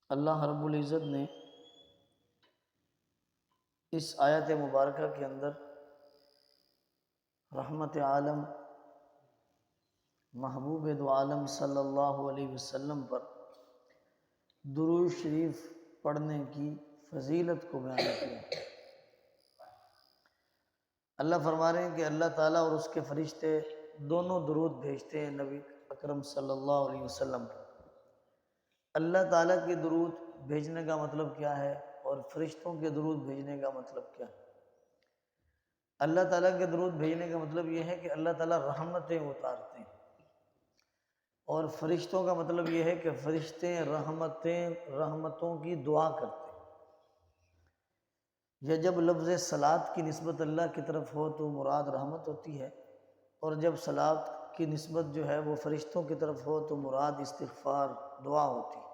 اللہ رب العزت نے اس آیت مبارکہ کے اندر رحمت عالم محبوب دو عالم صلی اللہ علیہ وسلم پر درود شریف پڑھنے کی فضیلت کو بیان کیا۔ اللہ فرما رہے ہیں کہ اللہ تعالیٰ اور اس کے فرشتے دونوں درود بھیجتے ہیں نبی اکرم صلی اللہ علیہ وسلم پر۔ اللہ تعالیٰ کے درود بھیجنے کا مطلب کیا ہے اور فرشتوں کے درود بھیجنے کا مطلب کیا ہے؟ اللہ تعالیٰ کے درود بھیجنے کا مطلب یہ ہے کہ اللہ تعالیٰ رحمتیں اتارتے ہیں، اور فرشتوں کا مطلب یہ ہے کہ فرشتے رحمتوں کی دعا کرتے ہیں۔ یا جب لفظ صلاۃ کی نسبت اللہ کی طرف ہو تو مراد رحمت ہوتی ہے، اور جب صلاۃ کی نسبت جو ہے وہ فرشتوں کی طرف ہو تو مراد استغفار دعا ہوتی ہے۔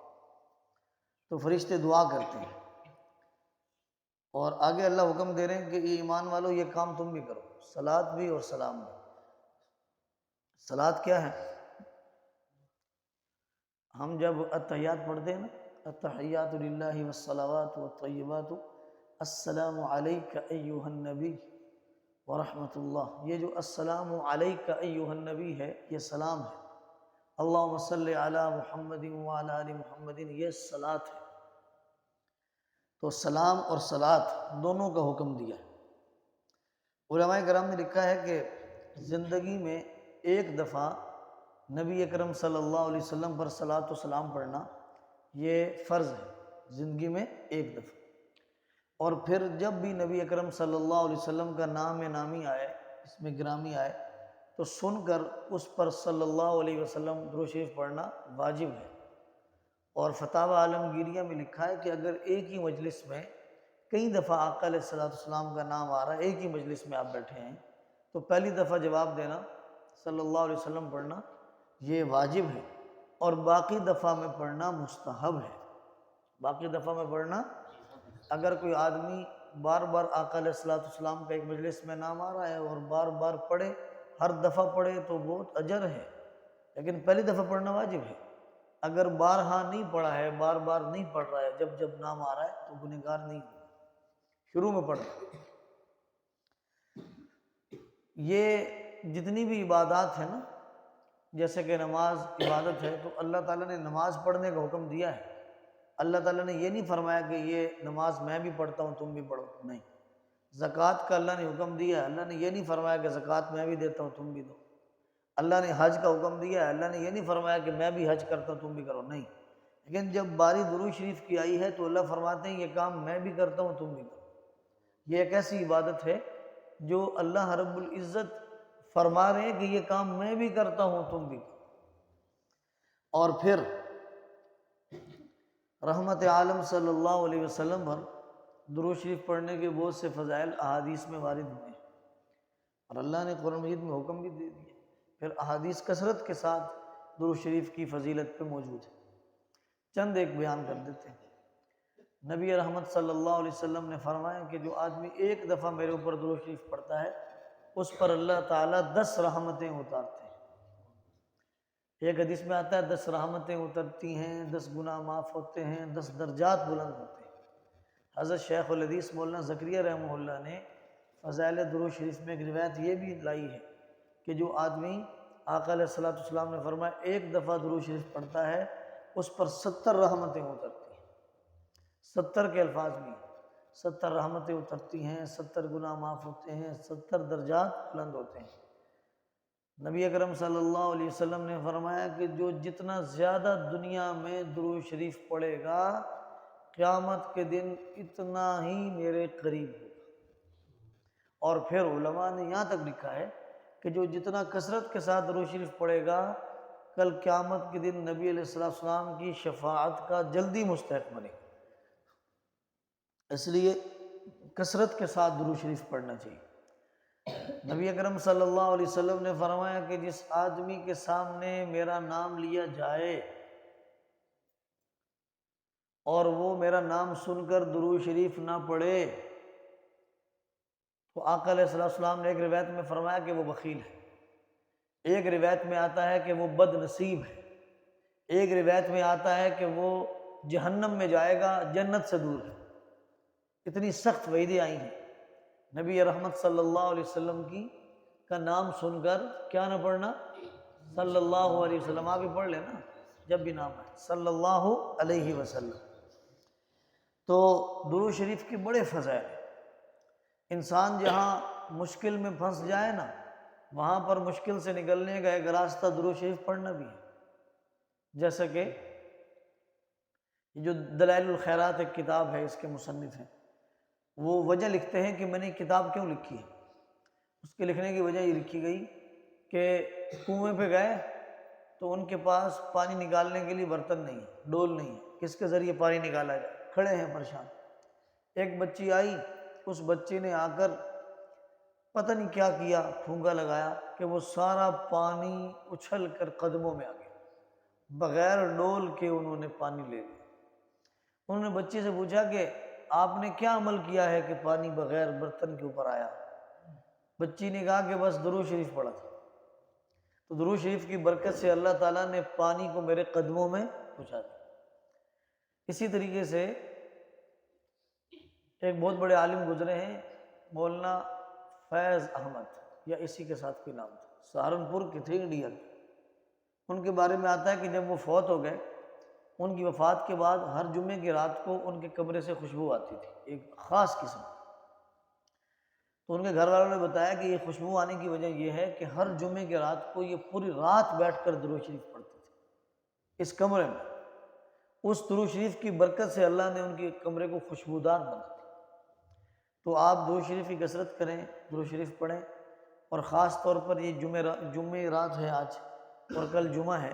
تو فرشتے دعا کرتے ہیں، اور آگے اللہ حکم دے رہے ہیں کہ یہ ایمان والو یہ کام تم بھی کرو، صلاۃ بھی اور سلام بھی۔ صلاۃ کیا ہے؟ ہم جب التحیات پڑھتے ہیں نا، التحیات للہ والصلوات والطیبات السلام علیک ایہا النبی ورحمۃ اللہ، یہ جو السلام علیک ایہا النبی ہے یہ سلام ہے۔ اللہم صلی علی محمد وعلی آل محمد، یہ صلاۃ ہے۔ تو سلام اور صلاۃ دونوں کا حکم دیا ہے۔ علماء کرام نے لکھا ہے کہ زندگی میں ایک دفعہ نبی اکرم صلی اللہ علیہ وسلم پر صلاۃ و سلام پڑھنا یہ فرض ہے، زندگی میں ایک دفعہ۔ اور پھر جب بھی نبی اکرم صلی اللہ علیہ وسلم کا نام نامی آئے، اس میں گرامی آئے، تو سن کر اس پر صلی اللہ علیہ وسلم درود شریف پڑھنا واجب ہے۔ اور فتاوی عالمگیریہ میں لکھا ہے کہ اگر ایک ہی مجلس میں کئی دفعہ آقا علیہ السلام کا نام آ رہا ہے، ایک ہی مجلس میں آپ بیٹھے ہیں، تو پہلی دفعہ جواب دینا صلی اللہ علیہ وسلم پڑھنا یہ واجب ہے، اور باقی دفعہ میں پڑھنا مستحب ہے۔ باقی دفعہ میں پڑھنا، اگر کوئی آدمی بار بار آقا علیہ السلام کا ایک مجلس میں نام آ رہا ہے اور بار بار پڑھے، ہر دفعہ پڑھے تو بہت اجر ہے، لیکن پہلی دفعہ پڑھنا واجب ہے۔ اگر بارہا نہیں پڑھا ہے، بار بار نہیں پڑھ رہا ہے، جب جب نام آ رہا ہے تو گنہگار نہیں ہوگا، شروع میں پڑھ رہا ہے۔ یہ جتنی بھی عبادات ہیں نا، جیسے کہ نماز عبادت ہے، تو اللہ تعالیٰ نے نماز پڑھنے کا حکم دیا ہے۔ اللہ تعالیٰ نے یہ نہیں فرمایا کہ یہ نماز میں بھی پڑھتا ہوں تم بھی پڑھو، نہیں۔ زکوٰۃ کا اللہ نے حکم دیا ہے، اللہ نے یہ نہیں فرمایا کہ زکوٰۃ میں بھی دیتا ہوں تم بھی دو۔ اللہ نے حج کا حکم دیا ہے، اللہ نے یہ نہیں فرمایا کہ میں بھی حج کرتا ہوں تم بھی کرو، نہیں۔ لیکن جب باری درود شریف کی آئی ہے تو اللہ فرماتے ہیں یہ کام میں بھی کرتا ہوں تم بھی کرو۔ یہ ایک ایسی عبادت ہے جو اللہ رب العزت فرما رہے ہیں کہ یہ کام میں بھی کرتا ہوں تم بھی کرو۔ اور پھر رحمت عالم صلی اللہ علیہ وسلم پر درود شریف پڑھنے کے بہت سے فضائل احادیث میں وارد ہوئے ہیں، اور اللہ نے قرآن مجید میں حکم بھی دے دیا۔ پھر احادیث کثرت کے ساتھ درود شریف کی فضیلت پہ موجود ہے، چند ایک بیان کر دیتے ہیں۔ نبی رحمت صلی اللہ علیہ وسلم نے فرمایا کہ جو آدمی ایک دفعہ میرے اوپر درود شریف پڑھتا ہے اس پر اللہ تعالیٰ 10 رحمتیں اتارتے ہیں۔ ایک حدیث میں آتا ہے 10 رحمتیں اترتی ہیں، 10 گناہ معاف ہوتے ہیں، 10 درجات بلند ہوتے ہیں۔ حضرت شیخ الحدیث مولانا زکریا رحمہ اللہ نے فضائل درود شریف میں ایک روایت یہ بھی لائی ہے کہ جو آدمی آقا علیہ السلام نے فرمایا ایک دفعہ درود شریف پڑھتا ہے اس پر 70 رحمتیں اترتی ہیں۔ 70 کے الفاظ بھی ہیں، 70 رحمتیں اترتی ہیں، 70 گناہ معاف ہوتے ہیں، 70 درجات بلند ہوتے ہیں۔ نبی اکرم صلی اللہ علیہ وسلم نے فرمایا کہ جو جتنا زیادہ دنیا میں درود شریف پڑھے گا قیامت کے دن اتنا ہی میرے قریب ہوگا۔ اور پھر علماء نے یہاں تک لکھا ہے کہ جو جتنا کثرت کے ساتھ درود شریف پڑھے گا کل قیامت کے دن نبی علیہ السلام کی شفاعت کا جلدی مستحق بنے گا۔ اس لیے کثرت کے ساتھ درود شریف پڑھنا چاہیے۔ نبی اکرم صلی اللہ علیہ وسلم نے فرمایا کہ جس آدمی کے سامنے میرا نام لیا جائے اور وہ میرا نام سن کر درود شریف نہ پڑھے تو آقا علیہ السلام نے ایک روایت میں فرمایا کہ وہ بخیل ہے، ایک روایت میں آتا ہے کہ وہ بد نصیب ہے، ایک روایت میں آتا ہے کہ وہ جہنم میں جائے گا، جنت سے دور ہے۔ اتنی سخت وعیدیں آئی ہیں۔ نبی رحمت صلی اللہ علیہ وسلم کا نام سن کر کیا نہ پڑھنا، صلی اللہ علیہ وسلم، آپ بھی پڑھ لینا جب بھی نام آئے، صلی اللہ علیہ وسلم۔ تو درود شریف کے بڑے فضائل ہیں۔ انسان جہاں مشکل میں پھنس جائے نا، وہاں پر مشکل سے نکلنے کا ایک راستہ درود شریف پڑھنا بھی ہے۔ جیسا کہ جو دلائل الخیرات ایک کتاب ہے، اس کے مصنف ہیں، وہ وجہ لکھتے ہیں کہ میں نے کتاب کیوں لکھی ہے۔ اس کے لکھنے کی وجہ یہ لکھی گئی کہ کنویں پہ گئے تو ان کے پاس پانی نکالنے کے لیے برتن نہیں ہے، ڈول نہیں ہے، کس کے ذریعے پانی نکالا جائے، کھڑے ہیں پریشان۔ ایک بچی آئی، اس بچی نے آ کر پتہ نہیں کیا کیا، پھونکا لگایا کہ وہ سارا پانی اچھل کر قدموں میں آ گیا، بغیر ڈول کے انہوں نے پانی لے لیا۔ انہوں نے بچی سے پوچھا کہ آپ نے کیا عمل کیا ہے کہ پانی بغیر برتن کے اوپر آیا؟ بچی نے کہا کہ بس درود شریف پڑھا تھا۔ تو درود شریف کی برکت سے اللہ تعالیٰ نے پانی کو میرے قدموں میں پہنچا دیا۔ اسی طریقے سے ایک بہت بڑے عالم گزرے ہیں، مولانا فیض احمد، یا اسی کے ساتھ کوئی نام تھا، سہارنپور کے تھے، انڈیا کے۔ ان کے بارے میں آتا ہے کہ جب وہ فوت ہو گئے، ان کی وفات کے بعد ہر جمعے کی رات کو ان کے کمرے سے خوشبو آتی تھی، ایک خاص قسم۔ تو ان کے گھر والوں نے بتایا کہ یہ خوشبو آنے کی وجہ یہ ہے کہ ہر جمعے کی رات کو یہ پوری رات بیٹھ کر درود شریف پڑھتے تھے اس کمرے میں۔ اس درود شریف کی برکت سے اللہ نے ان کے کمرے کو خوشبودار بنا دیا۔ تو آپ درود شریف کی کثرت کریں، درود شریف پڑھیں، اور خاص طور پر یہ جمعہ رات ہے آج، اور کل جمعہ ہے،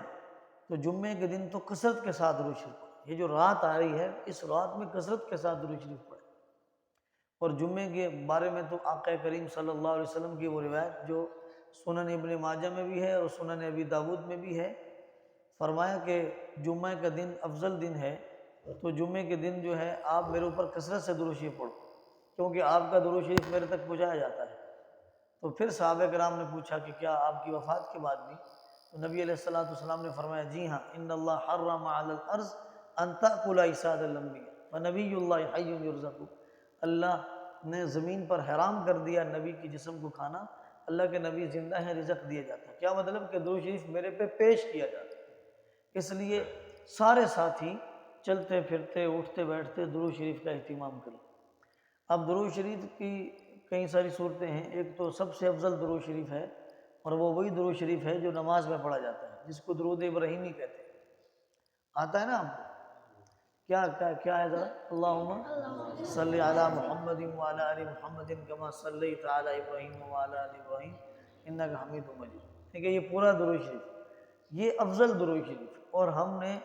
تو جمعے کے دن تو کثرت کے ساتھ درود شریف پڑھیں۔ یہ جو رات آ رہی ہے، اس رات میں کثرت کے ساتھ درود شریف پڑھیں۔ اور جمعے کے بارے میں تو آقا کریم صلی اللہ علیہ وسلم کی وہ روایت جو سنن ابن ماجہ میں بھی ہے اور سنن ابی داود میں بھی ہے، فرمایا کہ جمعہ کا دن افضل دن ہے، تو جمعے کے دن جو ہے آپ میرے اوپر کثرت سے درود شریف پڑھو، کیونکہ آپ کا درود شریف میرے تک پہنچایا جاتا ہے۔ تو پھر صحابہ کرام نے پوچھا کہ کیا آپ کی وفات کے بعد بھی؟ تو نبی علیہ السلام نے فرمایا جی ہاں، ان اللہ حرم علی الارض ان تأکل اجساد الانبیاء ونبی اللہ حی یرزق۔ اللہ نے زمین پر حرام کر دیا نبی کی جسم کو کھانا، اللہ کے نبی زندہ ہیں، رزق دیا جاتا ہے۔ کیا مطلب کہ درود شریف میرے پہ پیش کیا جاتا ہے، اس لیے سارے ساتھی چلتے پھرتے اٹھتے بیٹھتے درود شریف کا اہتمام کریں۔ اب درود شریف کی کئی ساری صورتیں ہیں۔ ایک تو سب سے افضل درود شریف ہے، اور وہ وہی درود شریف ہے جو نماز میں پڑھا جاتا ہے، جس کو درود ابراہیمی کہتے ہیں۔ آتا ہے نا آپ کو؟ کیا ہے ذرا؟ اللہم صلی علی محمد وعلی آل محمد کما صلیت علی ابراہیم وعلی آل ابراہیم انک حمید مجید۔ ٹھیک ہے، یہ پورا درود شریف، یہ افضل درود شریف۔ اور ہم نے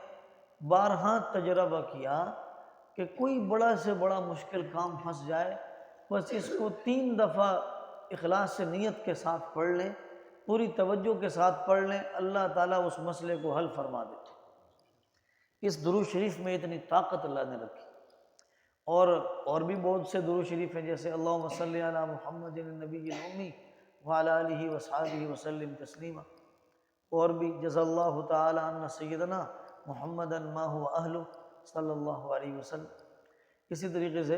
بارہا تجربہ کیا کہ کوئی بڑا سے بڑا مشکل کام پھنس جائے، بس اس کو 3 دفعہ اخلاص سے نیت کے ساتھ پڑھ لیں، پوری توجہ کے ساتھ پڑھ لیں، اللہ تعالیٰ اس مسئلے کو حل فرما دیتے۔ اس درود شریف میں اتنی طاقت اللہ نے رکھی۔ اور بھی بہت سے درود شریف ہیں، جیسے اللہم صلی علی محمد النبی الامی وعلی آلہ وصحبہ وسلم تسلیما، اور بھی جزا اللہ تعالی عنا سیدنا محمدا ما هو اہلہ صلی اللہ علیہ وسلم۔ اسی طریقے سے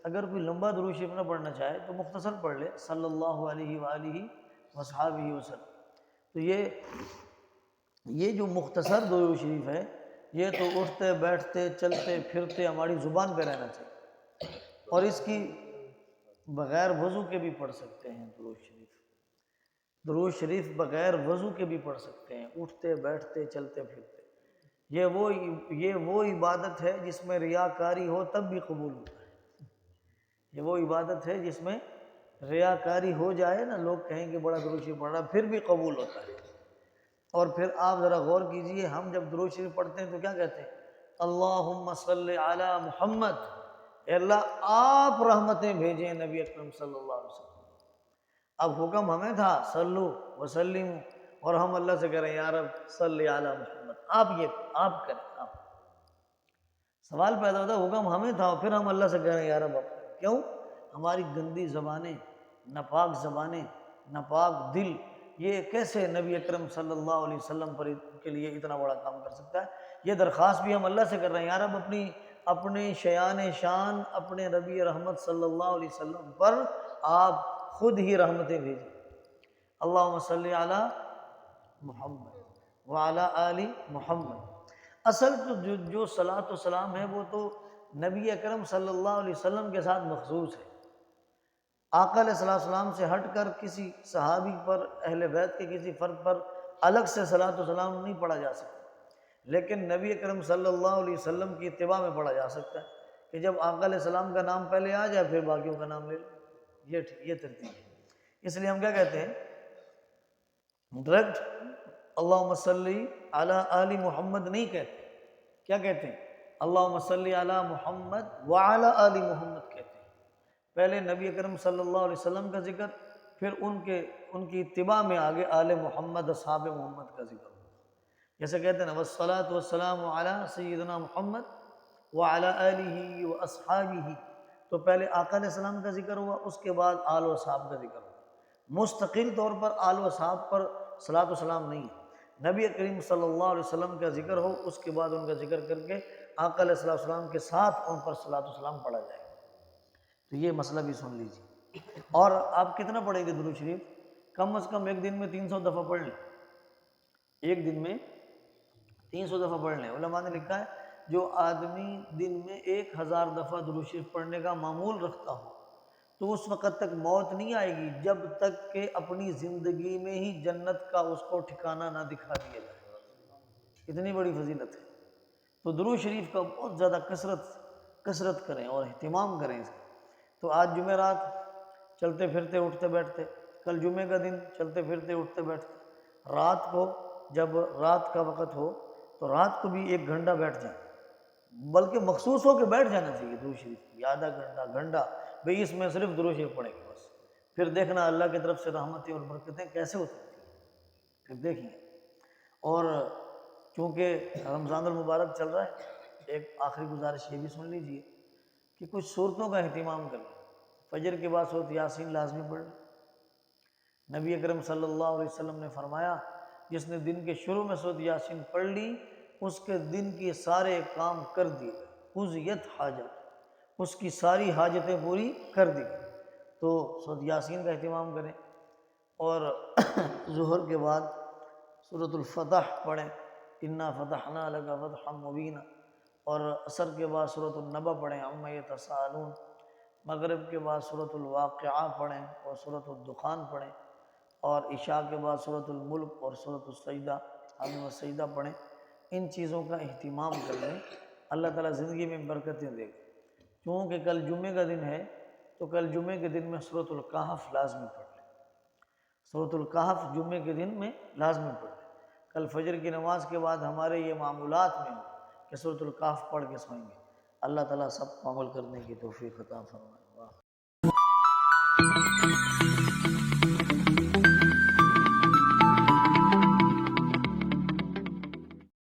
اگر کوئی لمبا درود شریف نہ پڑھنا چاہے تو مختصر پڑھ لے، صلی اللہ علیہ وآلہ وصحبہ وسلم۔ تو یہ جو مختصر درود شریف ہے، یہ تو اٹھتے بیٹھتے چلتے پھرتے ہماری زبان پہ رہنا چاہیے، اور اس کی بغیر وضو کے بھی پڑھ سکتے ہیں درود شریف۔ درود شریف بغیر وضو کے بھی پڑھ سکتے ہیں، اٹھتے بیٹھتے چلتے پھرتے۔ یہ وہ عبادت ہے جس میں ریاکاری ہو تب بھی قبول ہوتا ہے۔ یہ وہ عبادت ہے جس میں ریاکاری ہو جائے نا، لوگ کہیں کہ بڑا درود شریف پڑھ رہا، پھر بھی قبول ہوتا ہے۔ اور پھر آپ ذرا غور کیجئے، ہم جب درود شریف پڑھتے ہیں تو کیا کہتے ہیں؟ اللہم صلی علی محمد، اے اللہ آپ رحمتیں بھیجیں نبی اکرم صلی اللہ علیہ وسلم۔ اب حکم ہمیں تھا صلو وسلم، اور ہم اللہ سے کہہ رہے ہیں یا رب صلی علی محمد، آپ کریں۔ آپ سوال پیدا ہوتا ہے، حکم ہمیں تھا اور پھر ہم اللہ سے کہہ رہے ہیں یا رب آپ کریں، کیوں؟ ہماری گندی زبانیں، ناپاک زبانیں، ناپاک دل یہ کیسے نبی اکرم صلی اللہ علیہ وسلم پر کے لیے اتنا بڑا کام کر سکتا ہے؟ یہ درخواست بھی ہم اللہ سے کر رہے ہیں، یا رب اپنے شیان شان اپنے نبی رحمت صلی اللہ علیہ وسلم پر آپ خود ہی رحمتیں بھیجیں۔ اللہم صلی علی محمد وعلی آل محمد۔ اصل تو جو صلاۃ و سلام ہے وہ تو نبی اکرم صلی اللہ علیہ وسلم کے ساتھ مخصوص ہے، آقا علیہ السلام سے ہٹ کر کسی صحابی پر، اہل بیت کے کسی فرد پر الگ سے صلاۃ و سلام نہیں پڑھا جا سکتا، لیکن نبی اکرم صلی اللہ علیہ وسلم کی اتباع میں پڑھا جا سکتا ہے کہ جب آقا علیہ السلام کا نام پہلے آ جائے پھر باقیوں کا نام لے لو، یہ ترتیب ہے۔ اس لیے ہم کیا کہتے ہیں؟ ڈائریکٹ اللہم صلی علی آل محمد نہیں کہتے، کیا کہتے ہیں؟ اللہم صلی علی محمد وعلی آل محمد کہتے ہیں۔ پہلے نبی اکرم صلی اللہ علیہ وسلم کا ذکر، پھر ان کی اتباع میں آگے آل محمد، اصحاب محمد کا ذکر ہوگا۔ جیسے کہتے ہیں نا والصلاۃ والسلام علی سیدنا محمد وعلی آلہ واصحابہ، تو پہلے آقا علیہ السلام کا ذکر ہوا، اس کے بعد آل و اصحاب کا ذکر ہوا۔ مستقل طور پر آل و اصحاب پر صلاۃ و سلام نہیں ہے، نبی کریم صلی اللہ علیہ وسلم کا ذکر ہو، اس کے بعد ان کا ذکر کر کے آقا علیہ السلام کے ساتھ ان پر صلاۃ و سلام پڑھا جائے۔ تو یہ مسئلہ بھی سن لیجیے۔ اور آپ کتنا پڑھیں گے درود شریف؟ کم از کم ایک دن میں 300 دفعہ پڑھ لیں، ایک دن میں 300 دفعہ پڑھ لیں۔ علماء نے لکھا ہے جو آدمی دن میں 1000 دفعہ درود شریف پڑھنے کا معمول رکھتا ہو تو اس وقت تک موت نہیں آئے گی جب تک کہ اپنی زندگی میں ہی جنت کا اس کو ٹھکانہ نہ دکھا دیا جائے۔ اتنی بڑی فضیلت ہے، تو درود شریف کا بہت زیادہ کثرت کریں اور اہتمام کریں اس کا۔ تو آج جمعرات، چلتے پھرتے اٹھتے بیٹھتے، کل جمعے کا دن، چلتے پھرتے اٹھتے بیٹھتے، رات کو جب رات کا وقت ہو تو رات کو بھی 1 گھنٹہ بیٹھ جائیں، بلکہ مخصوص ہو کے بیٹھ جانا چاہیے درود شریف کی، آدھا گھنٹہ بھئی اس میں صرف درود شریف پڑھیں گے بس، پھر دیکھنا اللہ کی طرف سے رحمتیں اور برکتیں کیسے ہوتی ہیں، پھر دیکھیں۔ اور چونکہ رمضان المبارک چل رہا ہے، ایک آخری گزارش یہ بھی سن لیجئے کہ کچھ صورتوں کا اہتمام کریں۔ فجر کے بعد سورۃ یاسین لازمی پڑھ لیں۔ نبی اکرم صلی اللہ علیہ وسلم نے فرمایا جس نے دن کے شروع میں سورۃ یاسین پڑھ لی اس کے دن کے سارے کام کر دیے، قضیت حاجت، اس کی ساری حاجتیں پوری کر دی۔ تو سورۃ یاسین کا اہتمام کریں، اور ظہر کے بعد سورۃ الفتح پڑھیں، انا فتحنا لک فتحا مبینا، اور عصر کے بعد سورۃ النبأ پڑھیں، عما یتساءلون، مغرب کے بعد سورۃ الواقعہ پڑھیں اور سورۃ الدخان پڑھیں، اور عشاء کے بعد سورۃ الملک اور سورۃ السجدہ، حامیم السجدہ پڑھیں۔ ان چیزوں کا اہتمام کر لیں، اللہ تعالیٰ زندگی میں برکتیں دے گا۔ چونکہ کل جمعے کا دن ہے تو کل جمعے کے دن میں سورۃ الکہف لازمی پڑھ لیں، سورۃ الکہف جمعے کے دن میں لازمی پڑھ لیں۔ کل فجر کی نماز کے بعد ہمارے یہ معمولات میں ہو کہ سورۃ الکہف پڑھ کے سوئیں گے۔ اللہ تعالیٰ سب کو عمل کرنے کی توفیق عطا فرمائے۔